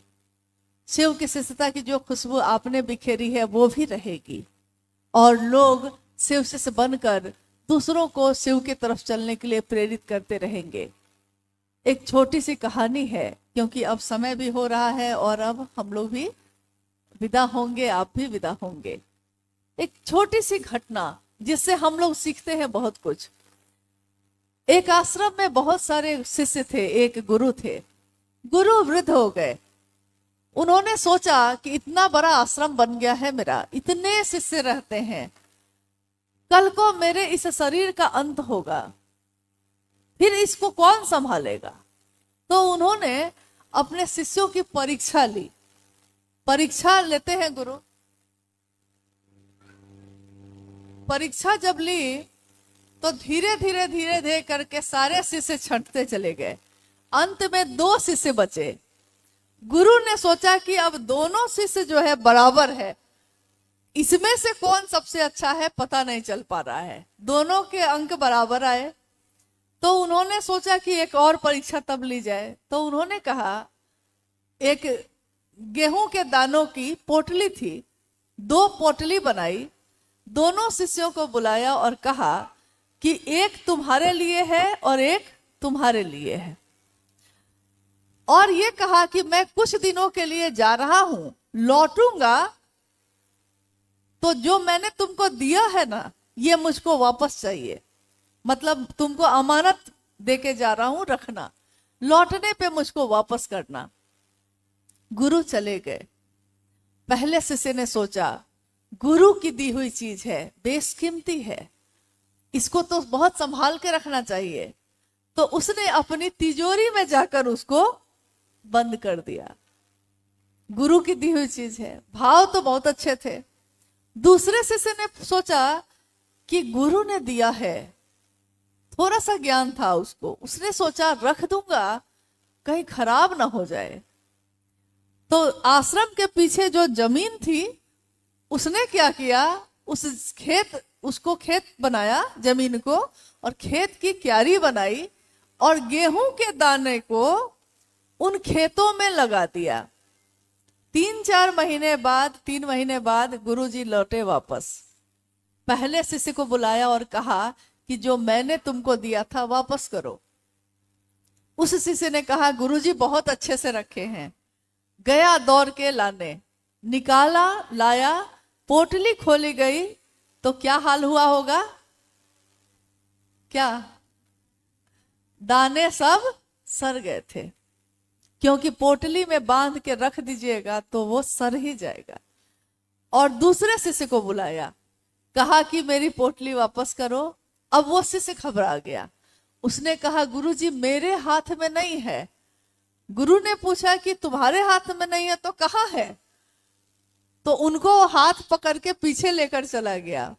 Speaker 1: शिव की शिष्यता की जो खुशबू आपने बिखेरी है वो भी रहेगी, और लोग शिव शिष्य बनकर दूसरों को शिव की तरफ चलने के लिए प्रेरित करते रहेंगे। एक छोटी सी कहानी है, क्योंकि अब समय भी हो रहा है और अब हम लोग भी विदा होंगे, आप भी विदा होंगे। एक छोटी सी घटना जिससे हम लोग सीखते हैं बहुत कुछ। एक आश्रम में बहुत सारे शिष्य थे, एक गुरु थे। गुरु वृद्ध हो गए। उन्होंने सोचा कि इतना बड़ा आश्रम बन गया है मेरा, इतने शिष्य रहते हैं, कल को मेरे इस शरीर का अंत होगा, फिर इसको कौन संभालेगा? तो उन्होंने अपने शिष्यों की परीक्षा ली। परीक्षा लेते हैं गुरु, परीक्षा जब ली तो धीरे धीरे धीरे धीरे करके सारे शिष्य छंटते चले गए। अंत में 2 शिष्य बचे। गुरु ने सोचा कि अब दोनों शिष्य जो है बराबर है, इसमें से कौन सबसे अच्छा है पता नहीं चल पा रहा है, दोनों के अंक बराबर आए। तो उन्होंने सोचा कि एक और परीक्षा तब ली जाए। तो उन्होंने कहा, एक गेहूं के दानों की पोटली थी, 2 पोटली बनाई, दोनों शिष्यों को बुलाया और कहा कि एक तुम्हारे लिए है और एक तुम्हारे लिए है, और ये कहा कि मैं कुछ दिनों के लिए जा रहा हूं, लौटूंगा तो जो मैंने तुमको दिया है ना, ये मुझको वापस चाहिए। मतलब तुमको अमानत देके जा रहा हूं, रखना, लौटने पे मुझको वापस करना। गुरु चले गए। पहले शिष्य ने सोचा, गुरु की दी हुई चीज है, बेशकीमती है, इसको तो बहुत संभाल के रखना चाहिए। तो उसने अपनी तिजोरी में जाकर उसको बंद कर दिया। गुरु की दी हुई चीज है, भाव तो बहुत अच्छे थे। दूसरे शिष्य ने सोचा कि गुरु ने दिया है, थोड़ा सा ज्ञान था उसको, उसने सोचा रख दूंगा कहीं खराब ना हो जाए। तो आश्रम के पीछे जो जमीन थी, उसने क्या किया, उसको खेत बनाया, जमीन को, और खेत की क्यारी बनाई और गेहूं के दाने को उन खेतों में लगा दिया। 3 महीने बाद गुरुजी लौटे वापस। पहले शिष्य को बुलाया और कहा कि जो मैंने तुमको दिया था वापस करो। उस शिष्य ने कहा, गुरुजी बहुत अच्छे से रखे हैं। गया दौड़ के लाने, निकाला, लाया, पोटली खोली गई तो क्या हाल हुआ होगा? क्या? दाने सब सड़ गए थे, क्योंकि पोटली में बांध के रख दीजिएगा तो वो सड़ ही जाएगा। और दूसरे शिष्य को बुलाया, कहा कि मेरी पोटली वापस करो। अब वो शिष्य घबरा गया, उसने कहा, गुरुजी मेरे हाथ में नहीं है। गुरु ने पूछा कि तुम्हारे हाथ में नहीं है तो कहाँ है? तो उनको हाथ पकड़ के पीछे लेकर चला गया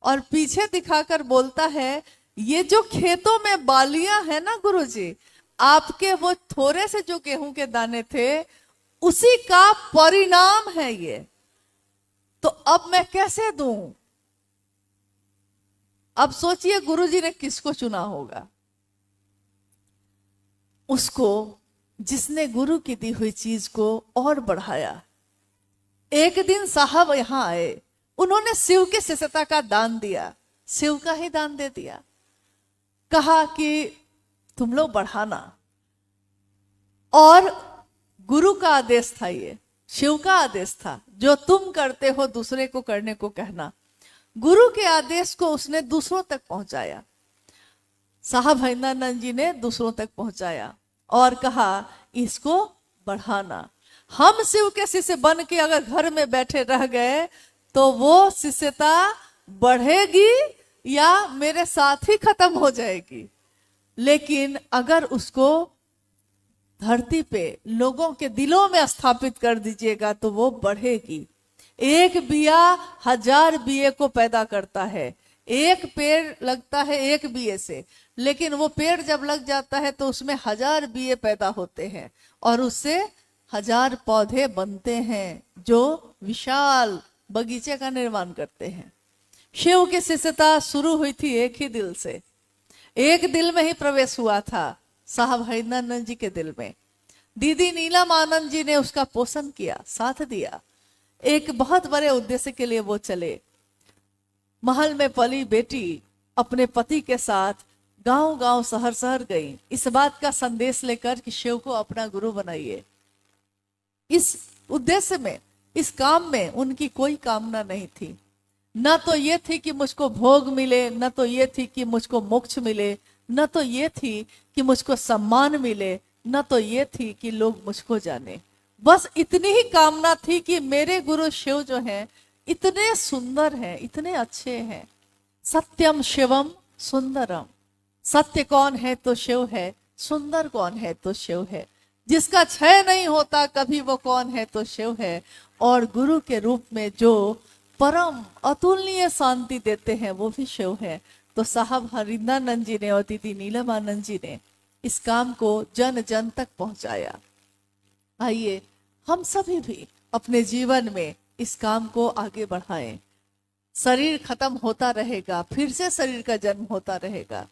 Speaker 1: और पीछे दिखाकर बोलता है, ये जो खेतों में बालियां है ना गुरुजी, आपके वो थोड़े से जो गेहूं के दाने थे उसी का परिणाम है ये, तो अब मैं कैसे दूं? अब सोचिए गुरुजी ने किसको चुना होगा? उसको जिसने गुरु की दी हुई चीज को और बढ़ाया। एक दिन साहब यहां आए, उन्होंने शिव के शिष्यता का दान दिया, शिव का ही दान दे दिया। कहा कि तुम लोग बढ़ाना, और गुरु का आदेश था, ये शिव का आदेश था, जो तुम करते हो दूसरे को करने को कहना। गुरु के आदेश को उसने दूसरों तक पहुंचाया। साहब हरिंदरानंद जी ने दूसरों तक पहुंचाया और कहा, इसको बढ़ाना। हम शिव के शिष्य बन के अगर घर में बैठे रह गए तो वो शिष्यता बढ़ेगी या मेरे साथ ही खत्म हो जाएगी। लेकिन अगर उसको धरती पे लोगों के दिलों में स्थापित कर दीजिएगा तो वो बढ़ेगी। एक बिया 1000 बिये को पैदा करता है। एक पेड़ लगता है एक बिये से, लेकिन वो पेड़ जब लग जाता है तो उसमें 1000 बिये पैदा होते हैं और उससे 1000 पौधे बनते हैं जो विशाल बगीचे का निर्माण करते हैं। शिव की शिष्यता शुरू हुई थी एक ही दिल से, एक दिल में ही प्रवेश हुआ था, साहब हरिंदरानंद जी के दिल में। दीदी नीलम आनंद जी ने उसका पोषण किया, साथ दिया। एक बहुत बड़े उद्देश्य के लिए वो चले। महल में पली बेटी अपने पति के साथ गांव गांव शहर शहर गई, इस बात का संदेश लेकर कि शिव को अपना गुरु बनाइए। इस उद्देश्य में, इस काम में उनकी कोई कामना नहीं थी। न तो ये थी कि मुझको भोग मिले, न तो ये थी कि मुझको मोक्ष मिले, न तो ये थी कि मुझको सम्मान मिले, न तो ये थी कि लोग मुझको जाने। बस इतनी ही कामना थी कि मेरे गुरु शिव जो हैं इतने सुंदर हैं, इतने अच्छे हैं। सत्यम शिवम सुंदरम, सत्य कौन है तो शिव है, सुंदर कौन है तो शिव है। जिसका क्षय नहीं होता कभी वो कौन है तो शिव है। और गुरु के रूप में जो परम अतुलनीय शांति देते हैं वो भी शिव है। तो साहब हरिंद्रानंद जी ने और दीदी नीलमानंद जी ने इस काम को जन जन तक पहुंचाया। आइए हम सभी भी अपने जीवन में इस काम को आगे बढ़ाएं। शरीर खत्म होता रहेगा, फिर से शरीर का जन्म होता रहेगा,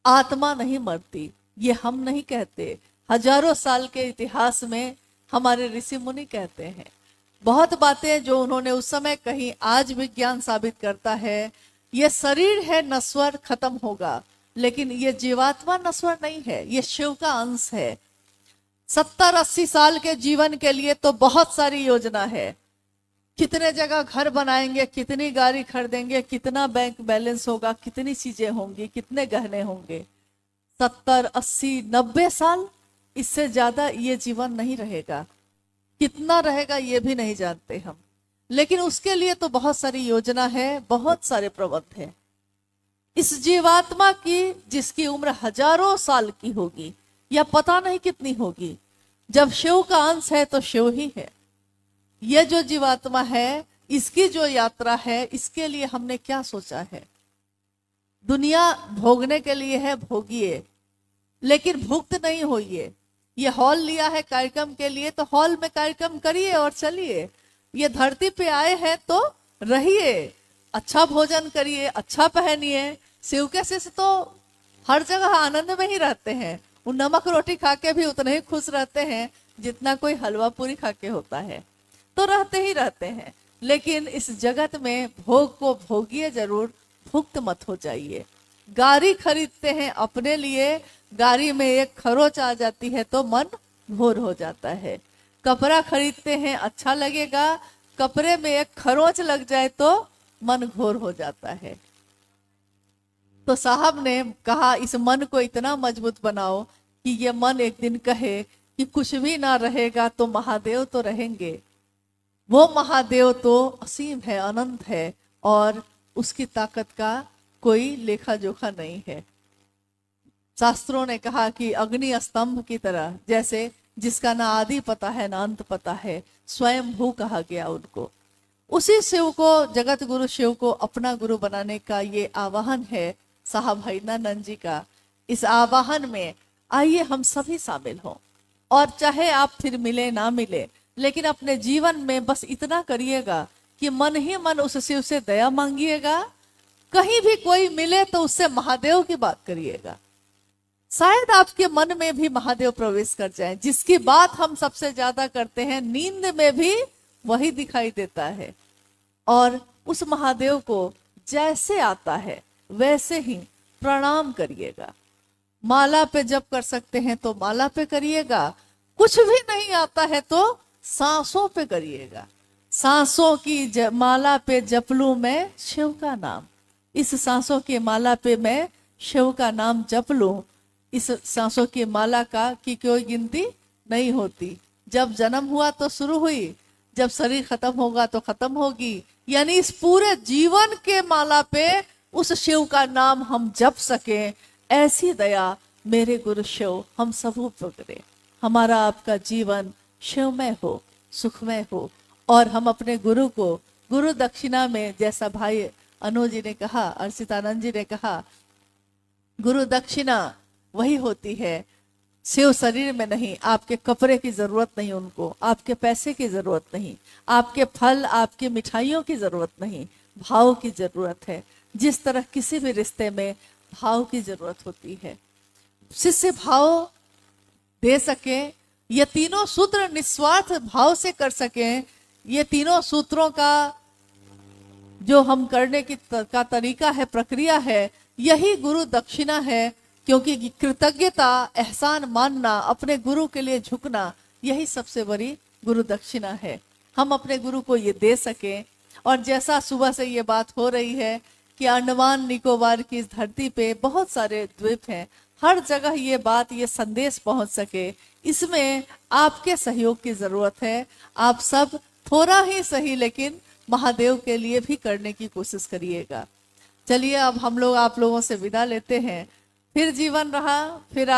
Speaker 1: आत्मा नहीं मरती। ये हम नहीं कहते, हजारों साल के इतिहास में हमारे ऋषि मुनि कहते हैं। बहुत बातें जो उन्होंने उस समय कही आज विज्ञान साबित करता है। ये शरीर है नश्वर, खत्म होगा, लेकिन ये जीवात्मा नश्वर नहीं है, ये शिव का अंश है। 70-80 साल के जीवन के लिए तो बहुत सारी योजना है। कितने जगह घर बनाएंगे, कितनी गाड़ी खरीदेंगे, कितना बैंक बैलेंस होगा, कितनी चीजें होंगी, कितने गहने होंगे। 70, 80, 90 साल, इससे ज्यादा ये जीवन नहीं रहेगा। कितना रहेगा ये भी नहीं जानते हम, लेकिन उसके लिए तो बहुत सारी योजना है, बहुत सारे प्रबंध है। इस जीवात्मा की जिसकी उम्र हजारों साल की होगी या पता नहीं कितनी होगी, जब शिव का अंश है तो शिव ही है। यह जो जीवात्मा है, इसकी जो यात्रा है, इसके लिए हमने क्या सोचा है? दुनिया भोगने के लिए है, भोगिए, लेकिन भुक्त नहीं होइए। ये हॉल लिया है कार्यक्रम के लिए तो हॉल में कार्यक्रम करिए और चलिए। ये धरती पे आए हैं तो रहिए, अच्छा भोजन करिए, अच्छा पहनिए। शिव के शिष्य तो हर जगह आनंद में ही रहते हैं। वो नमक रोटी खा के भी उतने ही खुश रहते हैं जितना कोई हलवा पूरी खा के होता है, तो रहते ही रहते हैं। लेकिन इस जगत में भोग को भोगिए जरूर, भुक्त मत हो जाइए। गाड़ी खरीदते हैं अपने लिए, गाड़ी में एक खरोच आ जाती है तो मन घोर हो जाता है। कपड़ा खरीदते हैं, अच्छा लगेगा, कपड़े में एक खरोच लग जाए तो मन घोर हो जाता है। तो साहब ने कहा इस मन को इतना मजबूत बनाओ कि ये मन एक दिन कहे कि कुछ भी ना रहेगा तो महादेव तो रहेंगे। वो महादेव तो असीम है, अनंत है, और उसकी ताकत का कोई लेखा जोखा नहीं है। शास्त्रों ने कहा कि अग्नि स्तंभ की तरह, जैसे जिसका ना आदि पता है ना अंत पता है, स्वयं भू कहा गया उनको। उसी शिव को, जगत गुरु शिव को अपना गुरु बनाने का ये आवाहन है साहब हरिंद्रानंद जी का। इस आवाहन में आइए हम सभी शामिल हों, और चाहे आप फिर मिले ना मिले, लेकिन अपने जीवन में बस इतना करिएगा कि मन ही मन उस शिव से दया मांगिएगा। कहीं भी कोई मिले तो उससे महादेव की बात करिएगा। शायद आपके मन में भी महादेव प्रवेश कर जाए। जिसकी बात हम सबसे ज्यादा करते हैं, नींद में भी वही दिखाई देता है। और उस महादेव को जैसे आता है वैसे ही प्रणाम करिएगा। माला पे जप कर सकते हैं तो माला पे करिएगा, कुछ भी नहीं आता है तो सांसों पे करिएगा। सांसों की माला पे जप लूं मैं शिव का नाम। इस सांसों की माला पे मैं शिव का नाम जप लूं। इस सांसों की माला का की कोई गिनती नहीं होती। जब जन्म हुआ तो शुरू हुई, जब शरीर खत्म होगा तो खत्म होगी। यानी इस पूरे जीवन के माला पे उस शिव का नाम हम जप सके, ऐसी दया मेरे गुरु शिव हम सबों पर करे। हमारा आपका जीवन शिवमय हो, सुखमय हो, और हम अपने गुरु को गुरु दक्षिणा में, जैसा भाई अनुज जी ने कहा, अर्चितानंद जी ने कहा, गुरु दक्षिणा वही होती है। शिव शरीर में नहीं, आपके कपड़े की जरूरत नहीं उनको, आपके पैसे की जरूरत नहीं, आपके फल आपकी मिठाइयों की जरूरत नहीं, भाव की जरूरत है। जिस तरह किसी भी रिश्ते में भाव की जरूरत होती है, शिष्य भाव दे सके, ये तीनों सूत्र निस्वार्थ भाव से कर सके, ये तीनों सूत्रों का जो हम करने की का तरीका है, प्रक्रिया है, यही गुरु दक्षिणा है। क्योंकि कृतज्ञता, एहसान मानना, अपने गुरु के लिए झुकना, यही सबसे बड़ी गुरु दक्षिणा है। हम अपने गुरु को ये दे सके। और जैसा सुबह से ये बात हो रही है कि अंडमान निकोबार की इस धरती पे बहुत सारे द्वीप हैं, हर जगह ये बात, ये संदेश पहुंच सके, इसमें आपके सहयोग की जरूरत है। आप सब थोड़ा ही सही लेकिन महादेव के लिए भी करने की कोशिश करिएगा। चलिए अब हम लोग आप लोगों से विदा लेते हैं। फिर जीवन रहा, फिर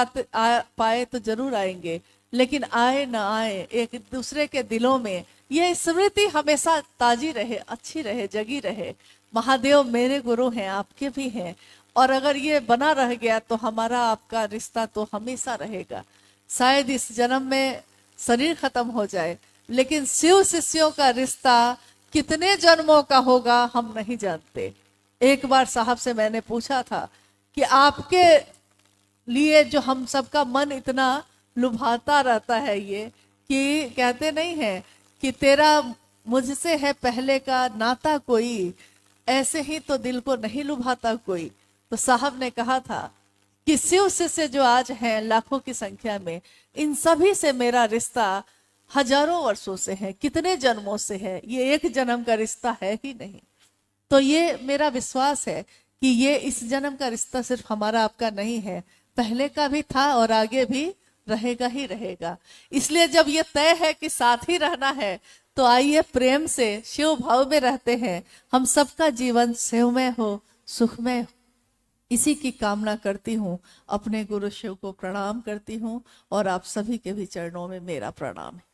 Speaker 1: पाए तो जरूर आएंगे, लेकिन आए ना आए, एक दूसरे के दिलों में ये स्मृति हमेशा ताजी रहे, अच्छी रहे, जगी रहे। महादेव मेरे गुरु हैं, आपके भी हैं, और अगर ये बना रह गया तो हमारा आपका रिश्ता तो हमेशा रहेगा। शायद इस जन्म में शरीर खत्म हो जाए, लेकिन शिव शिष्यों का रिश्ता कितने जन्मों का होगा हम नहीं जानते। एक बार साहब से मैंने पूछा था कि आपके लिए जो हम सबका मन इतना लुभाता रहता है, ये कि कहते नहीं है कि तेरा मुझसे है पहले का नाता कोई, ऐसे ही तो दिल को नहीं लुभाता कोई। तो साहब ने कहा था कि शिव शिष्य जो आज हैं लाखों की संख्या में, इन सभी से मेरा रिश्ता हजारों वर्षों से है, कितने जन्मों से है, ये एक जन्म का रिश्ता है ही नहीं। तो ये मेरा विश्वास है कि ये इस जन्म का रिश्ता सिर्फ हमारा आपका नहीं है, पहले का भी था और आगे भी रहेगा ही रहेगा। इसलिए जब ये तय है कि साथ ही रहना है, तो आइए प्रेम से शिव भाव में रहते हैं। हम सबका जीवन शिवमय हो, सुखमय हो, इसी की कामना करती हूँ। अपने गुरु शिव को प्रणाम करती हूँ और आप सभी के भी चरणों में मेरा प्रणाम है।